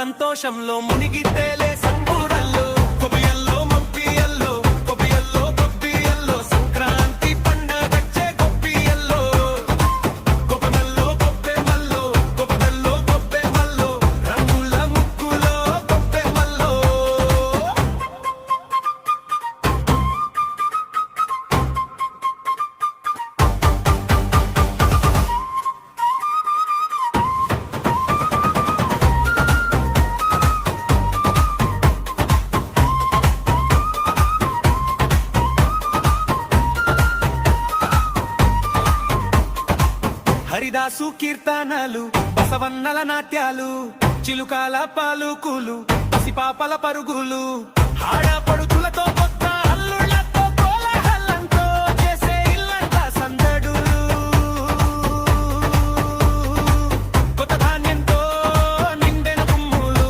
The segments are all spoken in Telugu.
సంతోషంలో మునిగి తేలే సంబూరల్లో కొబియల్లో మొబ్బియల్లో కొబియల్లో గొబ్బియల్లో సంక్రాంతి పండగచ్చే గొబ్బియల్లో గొబ్బెమల్లో గొబ్బెమల్లో గొబ్బెమల్లో గొబ్బెమల్లో రంగుల ముగ్గులో గొబ్బెమల్లో హరిదాసు కీర్తనలు బసవన్నల నాట్యాలు చిలుకాల పాలుకులు పసిపాపల పరుగులు ఆడపడుచులతో కొత్త అల్లుళ్లతో కోలాహలంతో చేసే ఇల్లంతా సందడులు కొత్త ధాన్యంతో నిండెన గుమ్ములు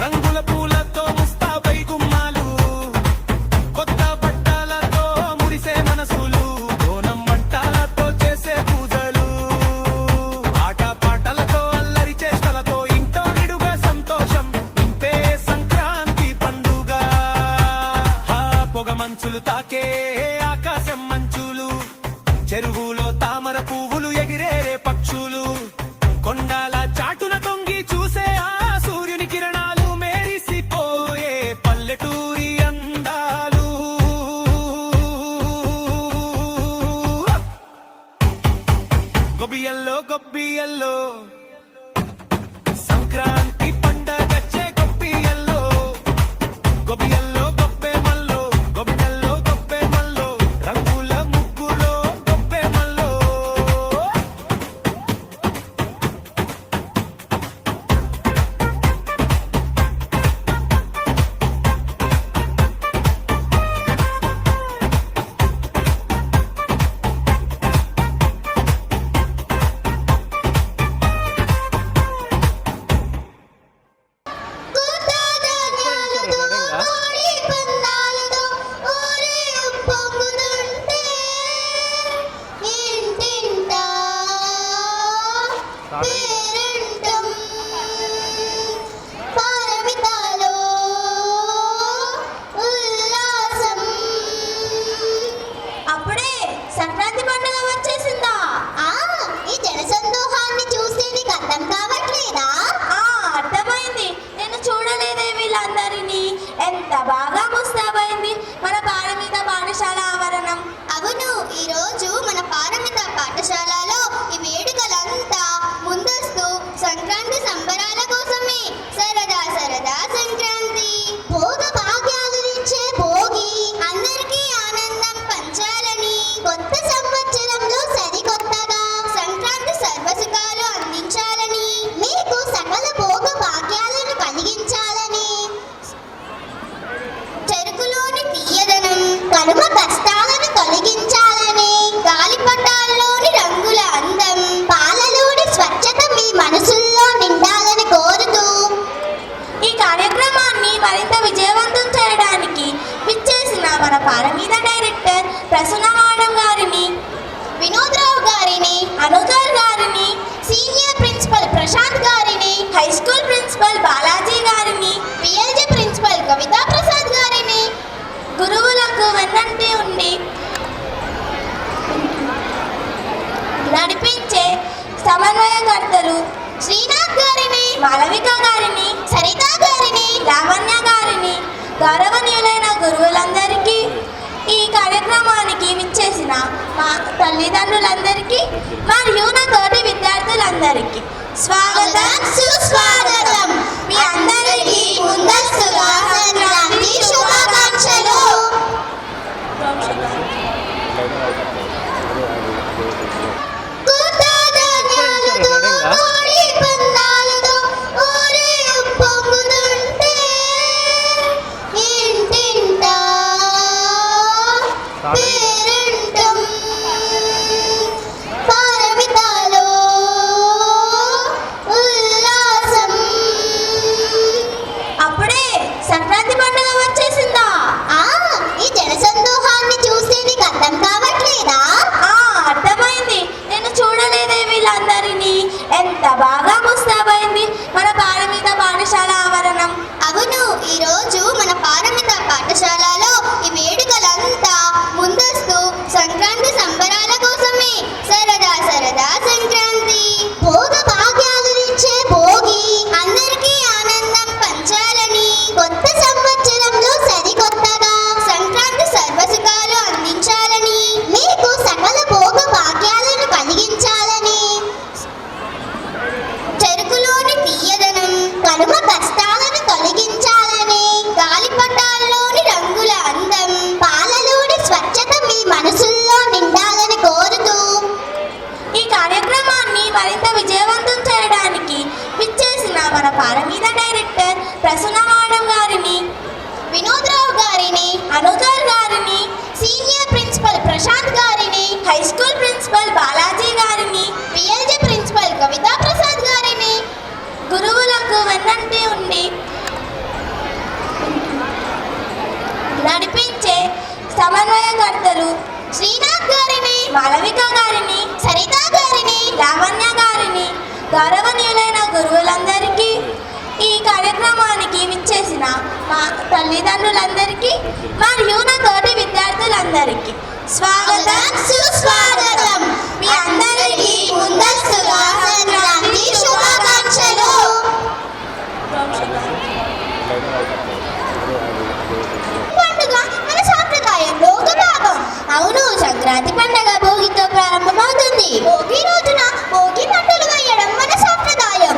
రంగుల పూలతో ముస్తాబై గుమ్మాలు కొత్త బట్టలతో మురిసే మనసులు బోనం వంటలతో చేసే పూజలు ఆట పాటలతో అల్లరి చేష్టలతో ఇంట్లో నిడుగా సంతోషం ఇంతే సంక్రాంతి పండుగ పొగ మంచులు తాకే ఆకాశం మంచులు చెరువులో తామర పువ్వులు ఎగిరేరే పక్షులు కొండాల చాటున తొంగి చూసే ఆ సూర్యుని కిరణాలు మేరిసిపోయే పల్లెటూరి అందాలు గొబ్బియల్లో గొబ్బియల్లో సంక్రాంతి పండగచ్చే గొబ్బియల్లో గొబ్బియల్లో గొబ్బెమల్లో గొబ్బెమల్లో గొబ్బెమల్లో రంగుల ముగ్గులో గొబ్బెమల్లో అప్పుడే సంక్రాంతి పండుగ వచ్చేసిందా? ఈ జనసందోహాన్ని చూస్తే నీకు అర్థం కావట్లేదా? అర్థమైంది. నేను చూడలేదే వీళ్ళందరినీ. ఎంత బాగా ముస్తాబైంది మన పారమిత పాఠశాల ఆవరణం. అవును, ఈ రోజు మన పారమిత పాఠశాలలో ఈ వేడుకలంతా ముందస్తు సంక్రాంతి సంబరాల కోసమే. సరదా సరదా సంక్రాంతి, భోగ భాగ్యాలు ఇచ్చే భోగి, అందరికీ ఆనందం పంచాలని, కొత్త సంవత్సరంలో సరికొత్తగా సంక్రాంతి సర్వసుఖాలు అందించాలని, మీకు సకల భోగ భాగ్యాలను కలిగించాలని, చెరుకులోని తీయదనం కనుమ కష్టాలను తొలగించాలని, గాలిపటాల్లోని రంగుల అందం పాలలోని స్వచ్ఛత మీ మనసుల్లో నిండాలని కోరుతూ ఈ కార్యక్రమాన్ని మరింత విజయవంతం చేయడానికి విచ్చేసిన మన పారమీద డైరెక్టర్ ప్రసన్న మేడం గారిని, వినోద్రావు గారిని, అనుగారు గారిని, సీనియర్ ప్రిన్సిపల్ ప్రశాంత్ గారిని, హై స్కూల్ ప్రిన్సిపల్ బాలాజీ గారిని, పిఎల్జీ ప్రిన్సిపల్ కవితా ప్రసాద్ గారిని, గురువులకు వెన్నంటి ఉండి నడిపించే సమన్వయకర్తలు శ్రీనాథ్ గారిని, మాలవిక గారిని, సరిత గారిని, లావణ్య గారిని, గౌరవనీయులైన గురువులందరికీ, ఈ కార్యక్రమానికి విచ్చేసిన మా తల్లిదండ్రులందరికీ మరియు నా తోటి విద్యార్థులందరికీ స్వాగతం సుస్వాగతం. మీ అందరికీ ముందస్తుగా సంక్రాంతి శుభాకాంక్షలు. అప్పుడే సంక్రాంతి పండుగ వచ్చేసిందా? ఈ జనసందోహాన్ని చూస్తే నీకు అర్థం కావట్లేదా? అర్థమైంది. నేను చూడలేదే వీళ్ళందరినీ. ఎంత బాగా ముస్తాబైంది మన పారమిత పాఠశాల సమన్వయకర్తలు శ్రీనాథ్ గారిని, మాలవిక గారిని, సరిత గారిని, లావణ్య గారిని, గౌరవనీయులైన గురువులందరికీ, ఈ కార్యక్రమానికి విచ్చేసిన మా తల్లిదండ్రులందరికీ మరియు నా తోటి విద్యార్థులందరికీ స్వాగతం, సుస్వాగతం. మీ అందరికీ ముందస్తుగా సంక్రాంతి శుభాకాంక్షలు. పండుగ మన సాంప్రదాయంలో ఒక భాగం. అవును, సంక్రాంతి పండుగ భోగితో ప్రారంభమవుతుంది. భోగి రోజున భోగి మంటలు వేయడం మన సాంప్రదాయం.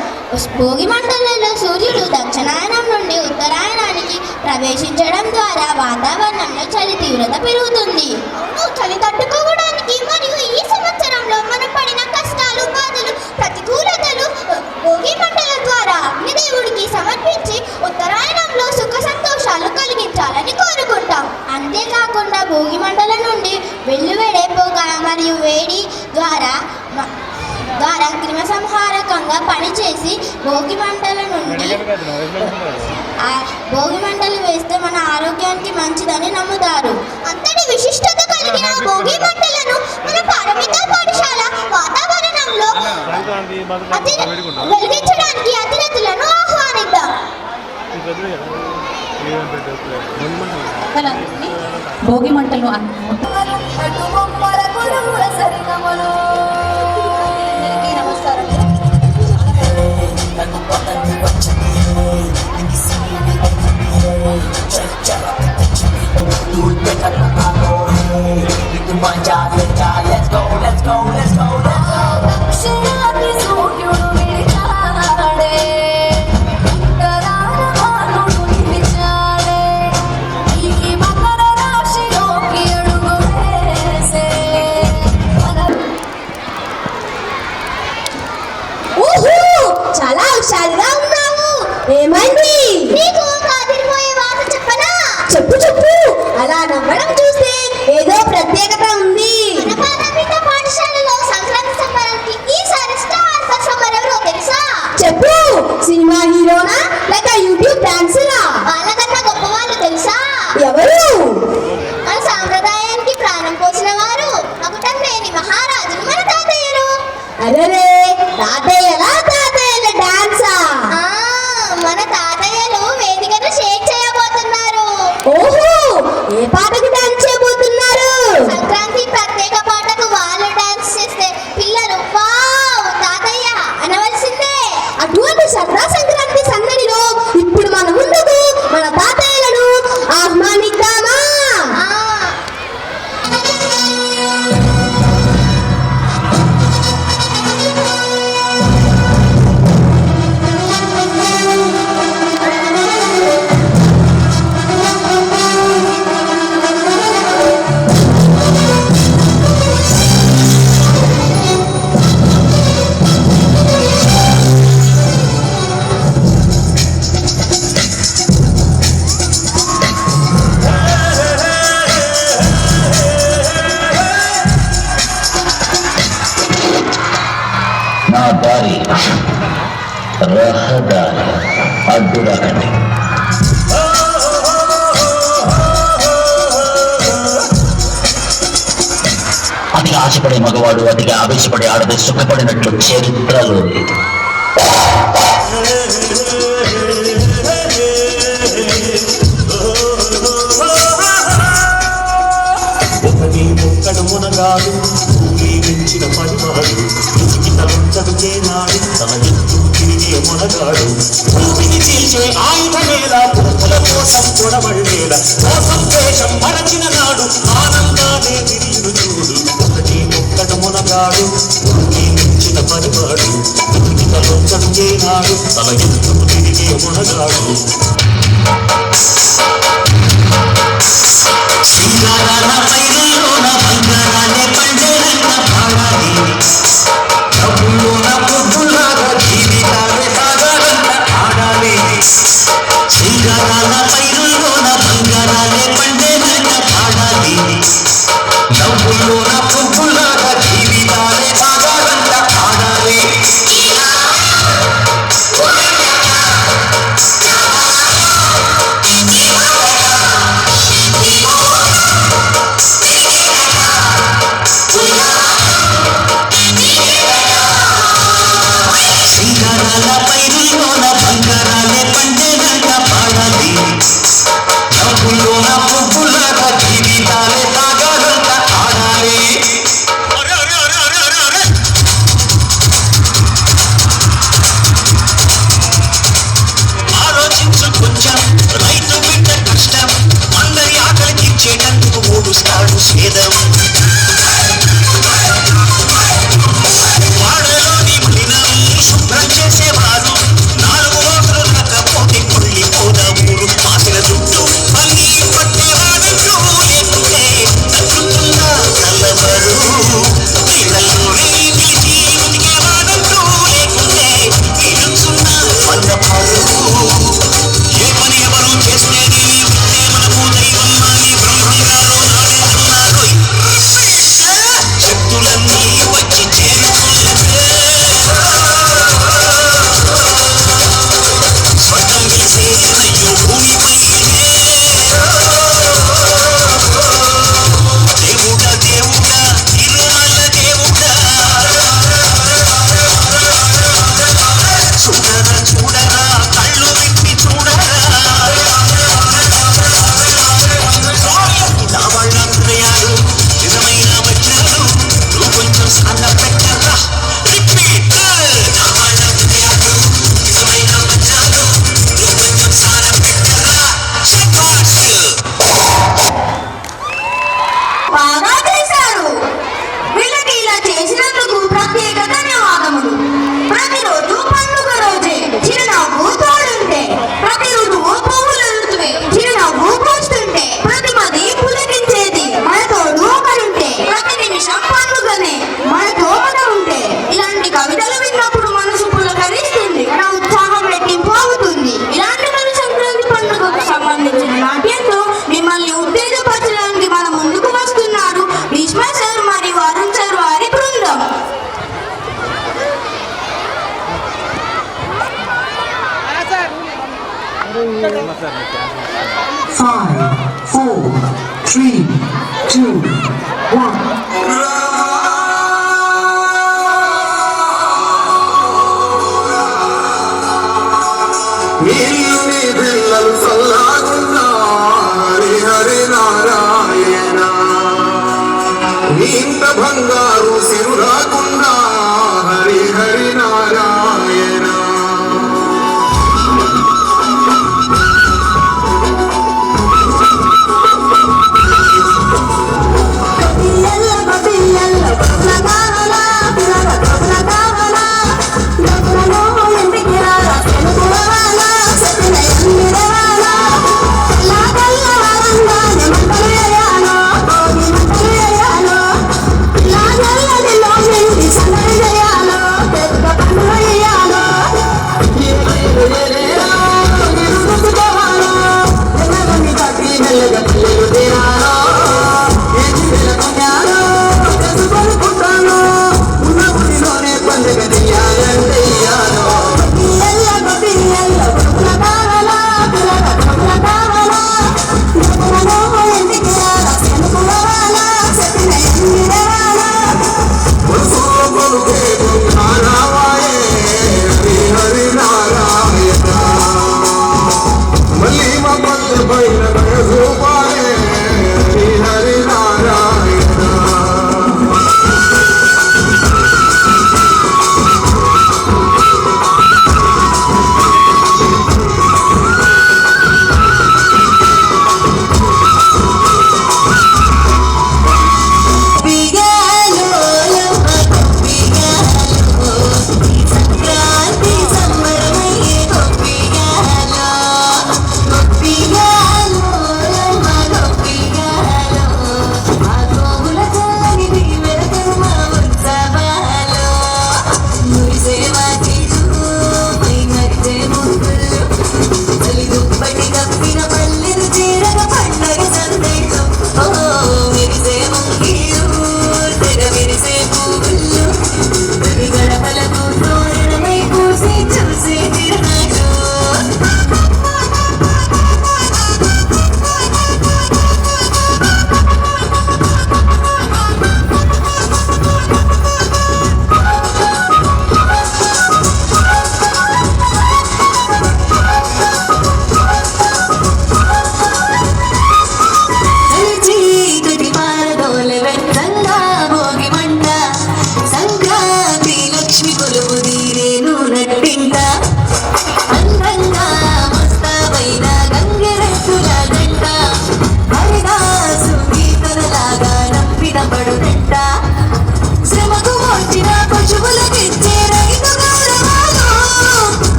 భోగి మంటలలో సూర్యుడు దక్షిణాయనం నుండి ఉత్తరాయణానికి ప్రవేశించడం ద్వారా వాతావరణంలో చలి తీవ్రత పెరుగుతుంది. అవును, చలి తట్టుకోవడానికి మరియు ఈ సంవత్సరంలో మనం పడిన కష్టాలు, బాధలు, ప్రతికూలతలు భోగి మంటల ద్వారా అగ్నిదేవుడికి సమర్పించి ఉత్తరాయణంలో సుఖ సంతోషాలు కలిగించాలని కోరుకుంటాం. అంతేకాకుండా భోగి మంటల నుండి వెల్లువెడే పొగ మరియు వేడి ద్వారా క్రిమ సంహారకంగా పనిచేసి భోగి మంటల నుండి భోగి మంటలు వేస్తే మన ఆరోగ్యానికి మంచిదని నమ్ముతారు. అంతటి విశిష్టత కలిగిన భోగి మంటలను మన ప్రాథమిక పాఠశాల వాతావరణంలో వెలిగించడానికి అతిథులను ఆహ్వానిద్దాం. భోగి మంటలు నమస్కారం. చాలా హుషారుగా ఉన్నావు. ఏమైంది? నీకు కాదిరిపోయే వార్త చెప్పనా? చెప్పు చెప్పు. అలా నవ్వడం చూస్తే ఏదో ప్రత్యేకత ఉంది. మన ప్రాథమిక పాఠశాలలో సంక్రాంతి సంబరానికి ఈసారి స్టార్ పర్ఫార్మర్ ఎవరో తెలుసా? చెప్పు. సినిమా హీరోనా లేక యూట్యూబ్ డాన్సరా? వాళ్ళకన్నా గొప్ప వాళ్ళు తెలుసా? ఎవరు? మన సాంప్రదాయానికి ప్రాణం పోసిన వారు అగుటంలేని మహారాజులు మన తాతయ్యలు. అరే, తాతయ్యలా తాతయ్యల డాన్సా? మన తాతయ్యలు వేదికను షేక్ చేయబోతున్నారు. ఓహో, ఏ పాటకు డాన్స్ చేయబోతున్నారు? సంక్రాంతి ప్రత్యేక పాటకు వాళ్ళు డాన్స్ చేస్తే పిల్లలు వావ్ తాతయ్య అనవలసిందే. అటువంటి సరదా సంక్రాంతి సందడిలో ఇప్పుడు మన ముందుకు మన తాతయ్యలను ఆహ్వానిద్దామా? నా దారి రహదారి అడ్డు రాకండి. అతిగా ఆశపడే మగవాడు అతిగా ఆవేశపడే ఆడది సుఖపడినట్లు చరిత్రలో లేదు. ఒకటి ఒక్కడు మునగాడు మించిన పడివాడు చదువుకేనాడు తన ఎత్తు తిరిగే మునగాడు భూమిని చీల్చే ఆయుధమేలా పురుగుల కోసం కొడబడేలా మోసం వేషం మరచిన నాడు ఆనందానే తిరిగిడు చూడు. ఒకటి ఒక్కడు మునగాడు మించిన పడివాడు చదువుకేనాడు తన ఎత్తు తిరిగే మునగాడు. శ్రీరామ పైరులోన బంగారాలే పండేరంత పాడాలి. డబ్బులోన పొద్దులాగా జీవితాలే సాగాలంత ఆడాలి. శ్రీరామ పైరులోన బంగారాలే పండేరంత పాడాలి. డబ్బులోన పొద్దులాగా జీవితాలే సాగాలంత ఆడాలి. 5, 4, 3, 2, 1. ఇల్లుని పిల్లలు చల్లాగున్నా హరి హరి నారాయణ ఇంత బంగారు సిరురాకున్నా Hari Hari Narayana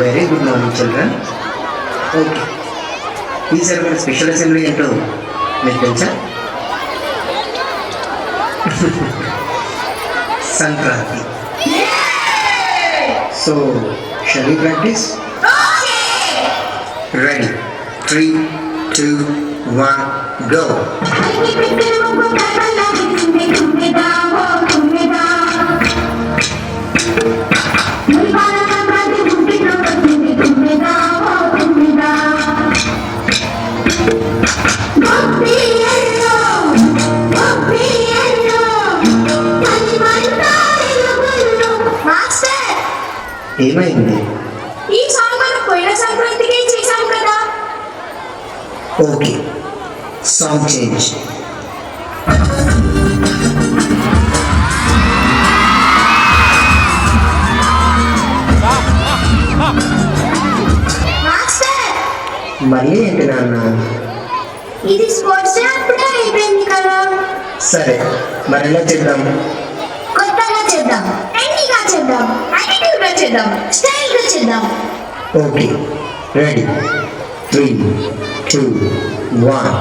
very good morning children. Okay, ఈసారి మన స్పెషల్ అసెంబ్లీ ఏంటో మీకు తెలుసా? Sankranti. So shall we practice? Ready? 3, 2, 1, go. ఏమైంది? ఈ సాంగ్ మనం పోయిన సంక్రాంతికి చేశాం కదా. Okay, song change. మాస్టర్ మళ్ళీ ఏంటి నాన్న? ఇది స్పోర్ట్స్ డే అప్పుడే అయిపోయింది కదా. సరే మరి ఎలా చేద్దాం? కొత్తగా చేద్దాం, ట్రెండీగా చేద్దాం, యాక్టివ్గా చేద్దాం, స్టైల్గా చేద్దాం. Okay ready 3, 2, 1.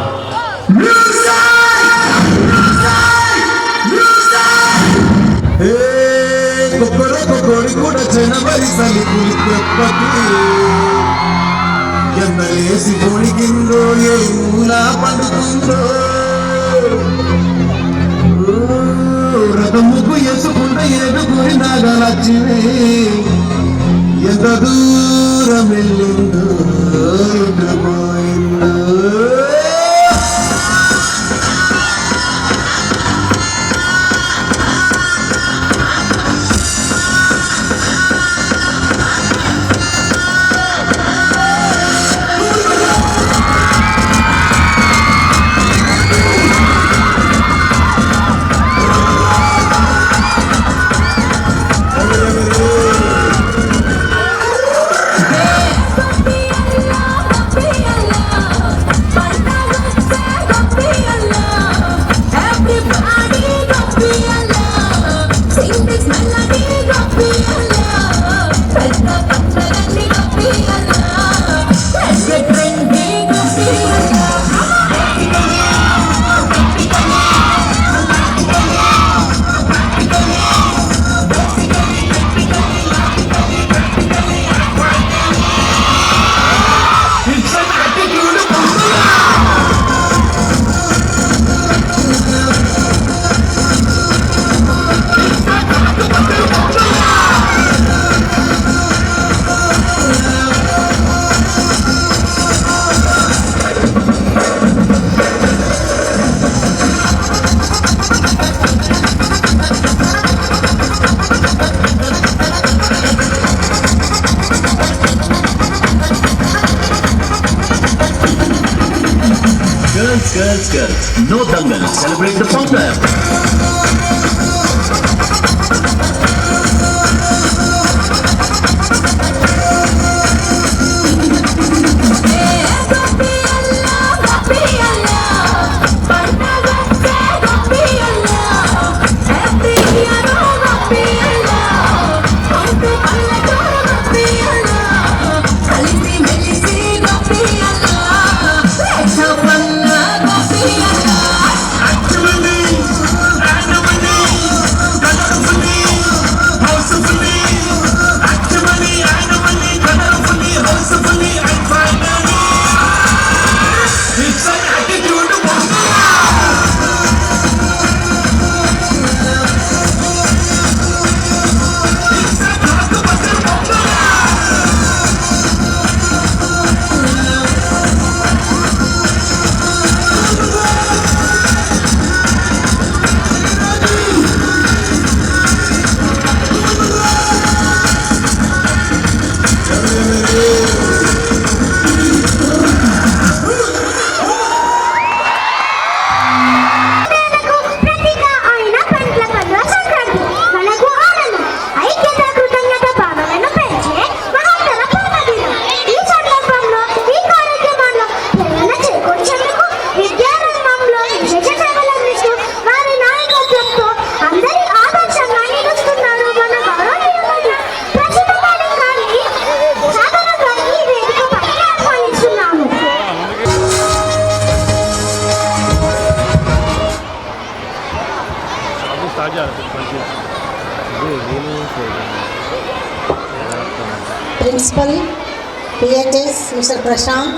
కొక్కడి కూడా జనవరి సలి పులిపతి ఎందలేసి పొడిగిందో ఏ మూల పండుతుందో రథముకు ఎసుకుంటే ఏడుగురి నాగలచ్చినే ఎంత దూరం వెళ్ళిందో ఎటుపోయిందో. Girls, no dangal, celebrate the program. Principal, PHS, Mr. Prashant,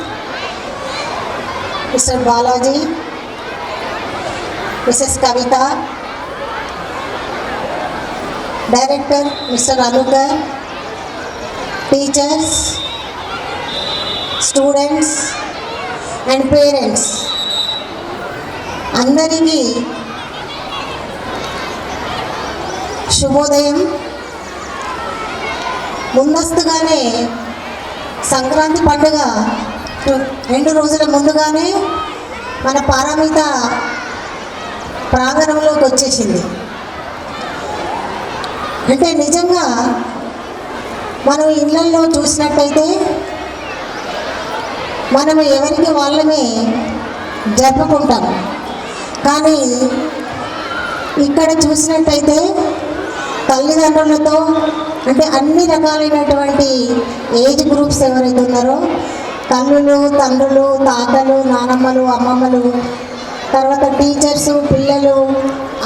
Mr. Balaji, Mrs. Kavita, Director, Mr. Alukar, teachers, students and parents, అందరికీ శుభోదయం. ముందస్తుగానే సంక్రాంతి పండుగ 2 రోజుల ముందుగానే మన పారామిత ప్రాంగణంలోకి వచ్చేసింది. అంటే నిజంగా మనం ఇళ్ళల్లో చూసినట్టయితే మనం ఎవరికి వాళ్ళమే జరుపుకుంటాం. కానీ ఇక్కడ చూసినట్టయితే తల్లిదండ్రులతో అంటే అన్ని రకాలైనటువంటి ఏజ్ గ్రూప్స్ ఎవరైతే ఉన్నారో తల్లులు, తండ్రులు, తాతలు, నానమ్మలు, అమ్మమ్మలు, తర్వాత టీచర్సు, పిల్లలు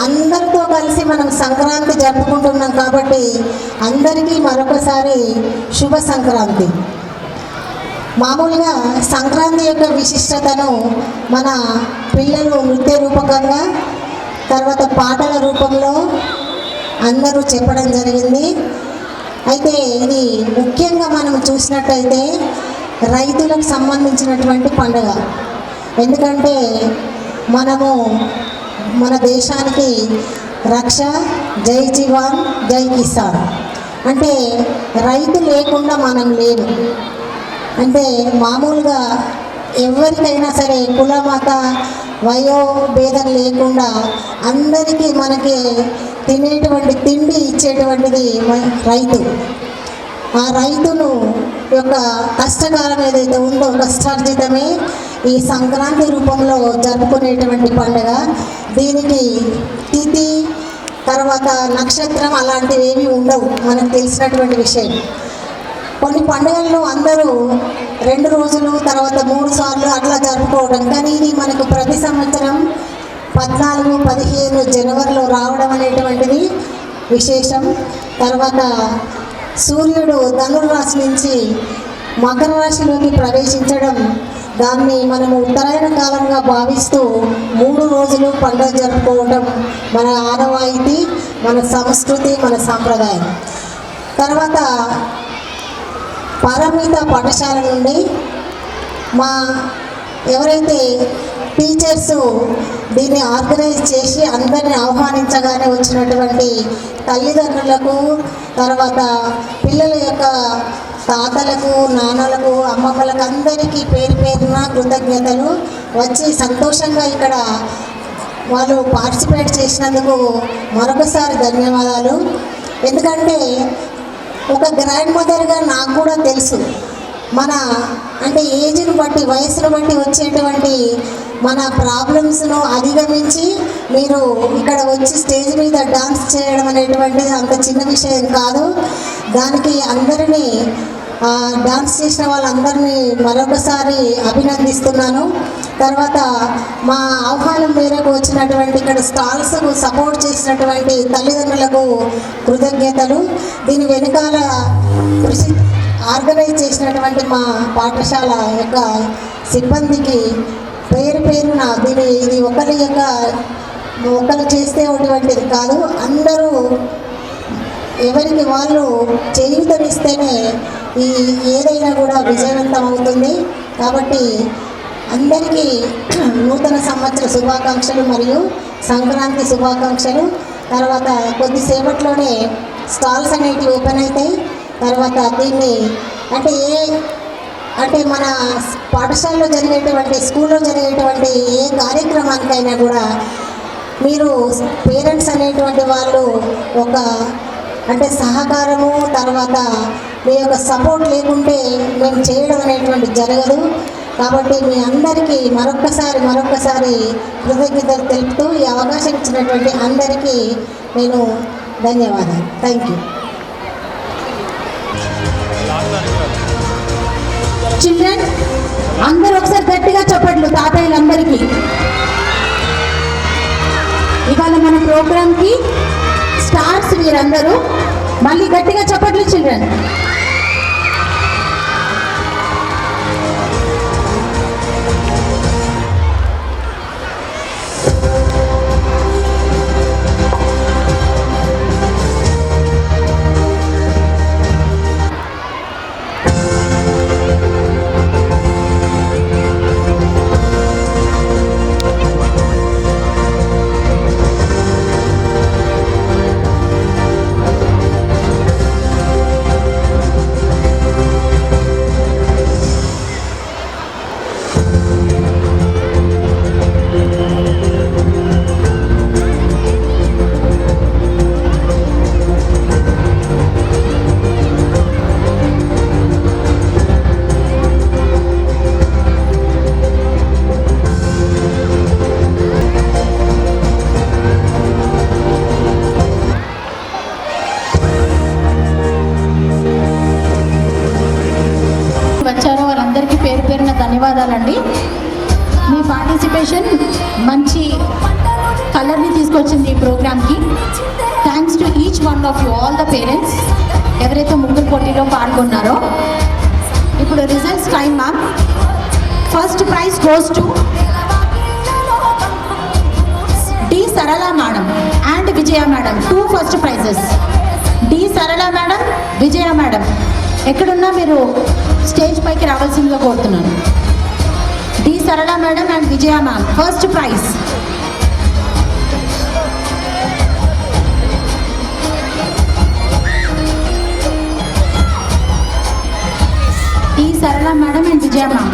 అందరితో కలిసి మనం సంక్రాంతి జరుపుకుంటున్నాం కాబట్టి అందరికీ మరొకసారి శుభ సంక్రాంతి. మామూలుగా సంక్రాంతి యొక్క విశిష్టతను మన పిల్లలు నృత్య రూపకంగా తర్వాత పాటల రూపంలో అందరూ చెప్పడం జరిగింది. అయితే ఇది ముఖ్యంగా మనం చూసినట్టయితే రైతులకు సంబంధించినటువంటి పండుగ. ఎందుకంటే మనము మన దేశానికి రక్ష, జై జవాన్, జై కిసాన్ అంటే రైతు లేకుండా మనం లేము. అంటే మామూలుగా ఎవరికైనా సరే కుల మత వయో భేదం లేకుండా అందరికీ మనకి తినేటువంటి తిండి ఇచ్చేటువంటిది రైతు. ఆ రైతును యొక్క కష్టకాలం ఏదైతే ఉందో కష్టార్జితమే ఈ సంక్రాంతి రూపంలో జరుపుకునేటువంటి పండుగ. దీనికి తిథి తర్వాత నక్షత్రం అలాంటివి ఏమీ ఉండవు, మనకు తెలిసినటువంటి విషయం. కొన్ని పండుగలను అందరూ 2 రోజులు తర్వాత 3 సార్లు అట్లా జరుపుకోవడం, కానీ ఇది మనకు ప్రతి సంవత్సరం 14, 15 జనవరిలో రావడం అనేటువంటిది విశేషం. తర్వాత సూర్యుడు ధనుర్రాశి నుంచి మకర రాశిలోకి ప్రవేశించడం, దాన్ని మనము ఉత్తరాయణ కాలంగా భావిస్తూ 3 రోజులు పండుగ జరుపుకోవడం మన ఆనవాయితీ, మన సంస్కృతి, మన సాంప్రదాయం. తర్వాత పారమిత పాఠశాల నుండి మా ఎవరైతే టీచర్సు దీన్ని ఆర్గనైజ్ చేసి అందరిని ఆహ్వానించగానే వచ్చినటువంటి తల్లిదండ్రులకు, తర్వాత పిల్లల యొక్క తాతలకు, నాన్నలకు, అమ్మమ్మలకు అందరికీ పేరు పేరున కృతజ్ఞతలు. వచ్చి సంతోషంగా ఇక్కడ వాళ్ళు పార్టిసిపేట్ చేసినందుకు మరొకసారి ధన్యవాదాలు. ఎందుకంటే ఒక గ్రాండ్ మదర్గా నాకు కూడా తెలుసు మన అంటే ఏజ్ను బట్టి, వయసును బట్టి వచ్చేటువంటి మన ప్రాబ్లమ్స్ను అధిగమించి మీరు ఇక్కడ వచ్చి స్టేజ్ మీద డాన్స్ చేయడం అనేటువంటిది అంత చిన్న విషయం కాదు. దానికి అందరినీ డాన్స్ చేసిన వాళ్ళందరినీ మరొకసారి అభినందిస్తున్నాను. తర్వాత మా ఆహ్వానం మేరకు వచ్చినటువంటి ఇక్కడ స్టాల్స్కు సపోర్ట్ చేసినటువంటి తల్లిదండ్రులకు కృతజ్ఞతలు. దీని వెనకాల కృషి ఆర్గనైజ్ చేసినటువంటి మా పాఠశాల యొక్క సిబ్బందికి పేరు పేరున ఇది ఒకరు చేసేటువంటిది కాదు, అందరూ ఎవరికి వాళ్ళు చేయూతనిస్తేనే ఈ ఏదైనా కూడా విజయవంతం అవుతుంది. కాబట్టి అందరికీ నూతన సంవత్సర శుభాకాంక్షలు మరియు సంక్రాంతి శుభాకాంక్షలు. తర్వాత కొద్దిసేపట్లోనే స్టాల్స్ అనేటివి ఓపెన్ అవుతాయి. తర్వాత దీన్ని అంటే మన పాఠశాలలో జరిగేటువంటి, స్కూల్లో జరిగేటువంటి ఏ కార్యక్రమానికైనా కూడా మీరు పేరెంట్స్ అనేటువంటి వాళ్ళు ఒక సహకారము, తర్వాత మీ యొక్క సపోర్ట్ లేకుంటే మేము చేయడం అనేటువంటి జరగదు. కాబట్టి మీ అందరికీ మరొక్కసారి కృతజ్ఞతలు తెలుపుతూ ఈ అవకాశం ఇచ్చినటువంటి అందరికీ నేను ధన్యవాదాలు. Thank you. చిల్డ్రన్ అందరూ ఒకసారి గట్టిగా చెప్పట్లు తాతయ్యలందరికీ. ఇవాళ మన ప్రోగ్రామ్కి స్టార్స్ మీరందరూ మళ్ళీ గట్టిగా చెప్పట్లు చిల్డ్రన్. తీసుకొచ్చింది ఈ ప్రోగ్రామ్కి. Thanks to each one of you, all the parents ఎవరైతే ముగ్గురు పోటీలో పాల్గొన్నారో. ఇప్పుడు results time ma'am. First prize goes to D Sarala madam and Vijaya madam. 2 first prizes. D Sarala madam, Vijaya madam ఎక్కడున్నా మీరు స్టేజ్ పైకి రావాల్సిందిగా కోరుతున్నాను. D Sarala madam and Vijaya ma'am first prize. D Sarala madam and Vijaya ma'am.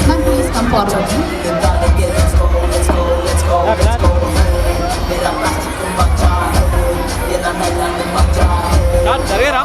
Ma'am please come forward. జరిగారా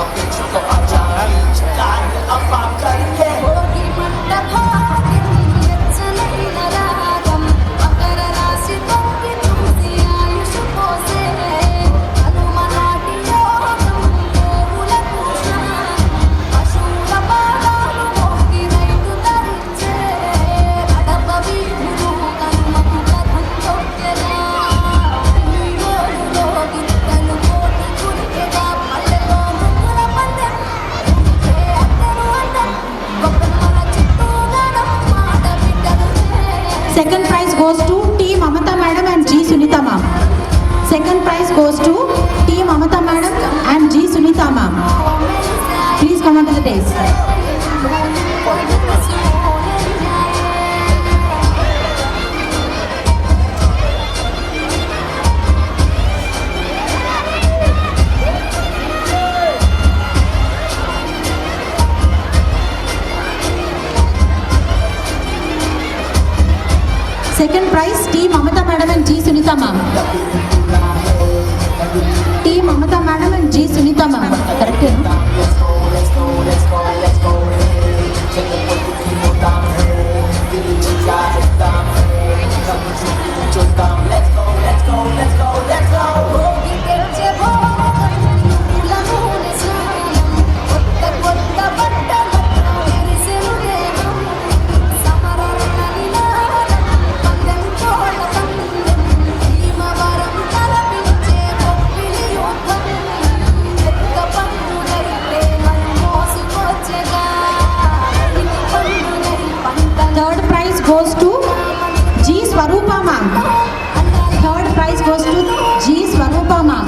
Second prize goes to T. Mamata Madam and G. Sunita Ma'am. Second prize goes to T. Mamata Madam and G. Sunita Ma'am. Please come on to the dais. Second prize T. Mamata Madam and G. Sunita Ma'am. T. Mamata Madam and G. Sunita Ma'am. Correct? Third prize goes to G. Swarupa Ma'am. Third prize goes to G. Swarupa Ma'am.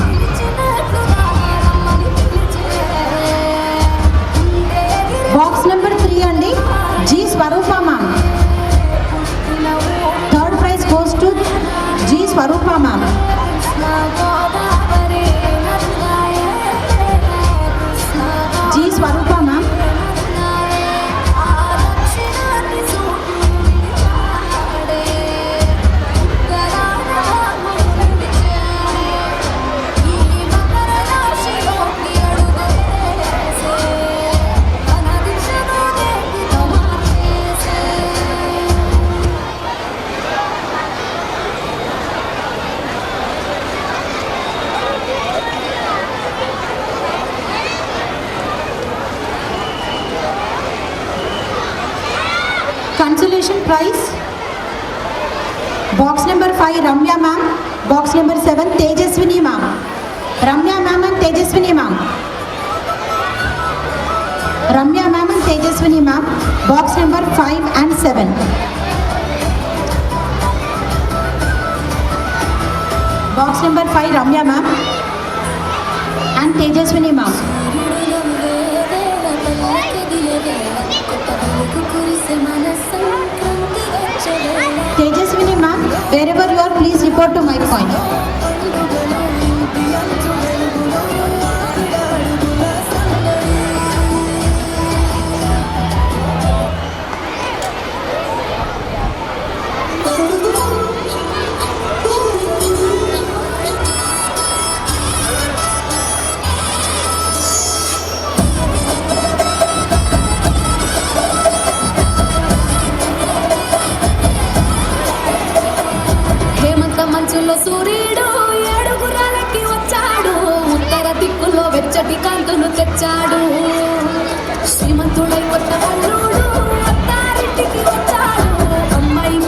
Box number 3 andi G. Swarupa Ma'am. Third prize goes to G. Swarupa Ma'am. G. Swarupa Ma'am. Consolation prize. Box number 5 Ramya Ma'am. Box number 7 Tejaswini Ma'am. Ramya Ma'am and Tejaswini Ma'am. Ramya Ma'am and Tejaswini Ma'am. Box number 5 and 7. Box number 5 Ramya Ma'am and Tejaswini Ma'am. Tejaswini Ma'am, wherever you are, please report to my point. మంచులో సూర్యుడు ఏడుగురాలకి వచ్చాడు, ఉత్తర దిక్కులో వెచ్చటి కాంతులు తెచ్చాడు. శ్రీమంతుడై కొత్త అల్లుడు అత్తారింటికి వచ్చాడు, అమ్మాయి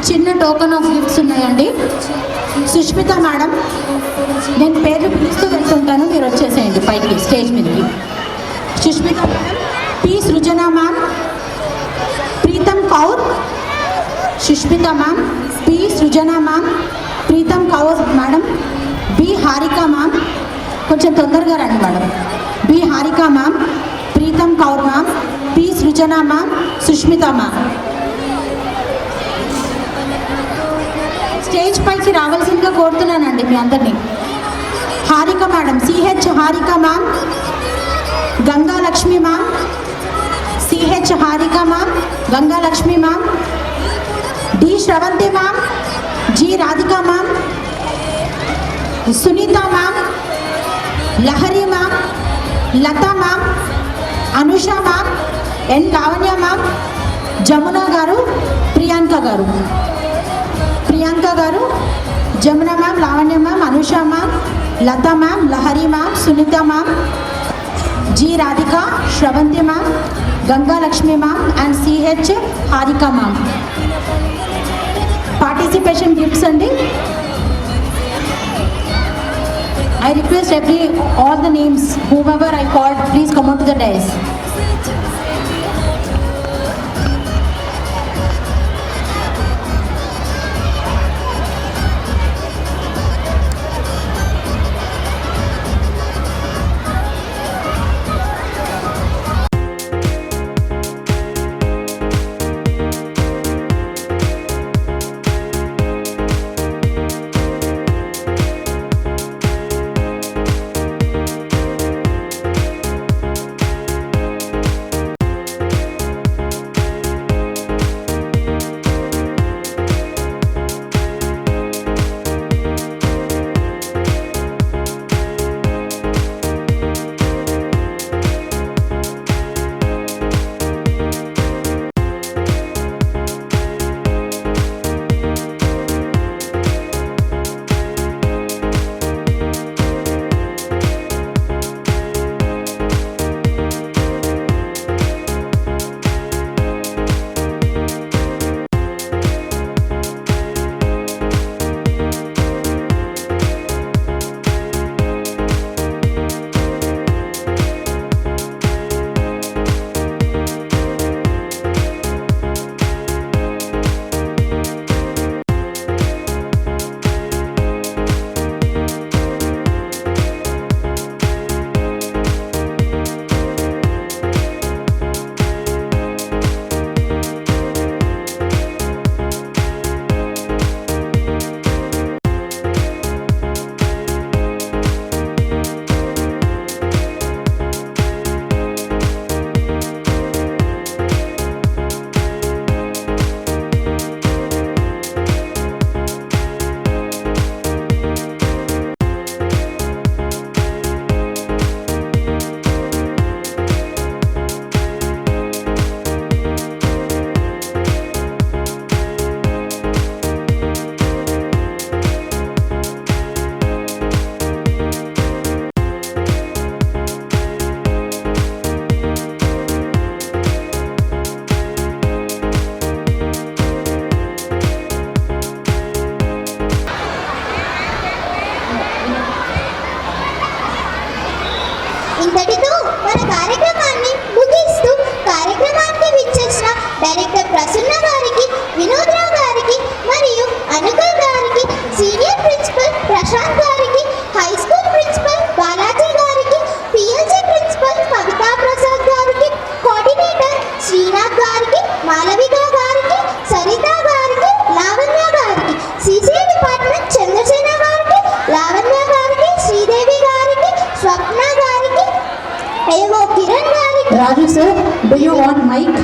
చిన్న టోకెన్ ఆఫ్ గిఫ్ట్స్ ఉన్నాయండి. సుష్మిత మేడం, నేను పేర్లు పిలుస్తూ వెళ్తుంటాను, మీరు వచ్చేసేయండి పైకి స్టేజ్ మీదకి. Sushmita madam, P Srujana ma'am, Pritam Kaur, Sushmita ma'am, P Srujana ma'am, Pritam Kaur madam, B Harika ma'am, కొంచెం తొందరగా రండి madam. B Harika ma'am, Pritam Kaur ma'am, P Srujana ma'am, Sushmita ma'am. Stage పైకి రావాల్సిందిగా కోరుతున్నానండి మీ అందరినీ. Harika madam, CH Harika ma'am, Ganga Lakshmi ma'am, CH Harika ma'am, Ganga Lakshmi ma'am, D Sravanthi ma'am, G Radhika ma'am, Sunitha ma'am, Lahari ma'am, Latha ma'am, Anusha ma'am, N Lavanya ma'am, Jamuna గారు, ప్రియాంక గారు, ప్రియాంక గారు, Jamuna ma'am, Lavanya ma'am, Anusha ma'am, Latha ma'am, Lahari ma'am, Sunitha ma'am, G Radhika, Sravanthi ma'am, Ganga Lakshmi ma'am and CH Harika ma'am. Participation gifts అండి. I request all the names, whomever I called, please come out to the dais. ఇంతటితో మన కార్యక్రమాన్ని ముగిస్తూ కార్యక్రమానికి విచ్చేసిన డైరెక్టర్ ప్రసన్న గారికి, వినోద్రావు గారికి మరియు అనుకూల్ గారికి, సీనియర్ ప్రిన్సిపల్ ప్రశాంత్ గారికి, హై స్కూల్ ప్రిన్సిపల్ బాలాజీ గారికి, పిఎల్సీ ప్రిన్సిపల్ కవితా ప్రసాద్ గారికి, కోఆర్డినేటర్ శ్రీనాథ్ గారికి, మాలవిక గారికి, సరిత గారికి, లావణ్య గారికి, సిసిఐ డిపార్ట్మెంట్ చంద్రసేన గారికి, లావణ్య గారికి, శ్రీదేవి గారికి, స్వప్న గారికి, ఏవో కిరణ్ గారికి. Raju sir, do you want mic?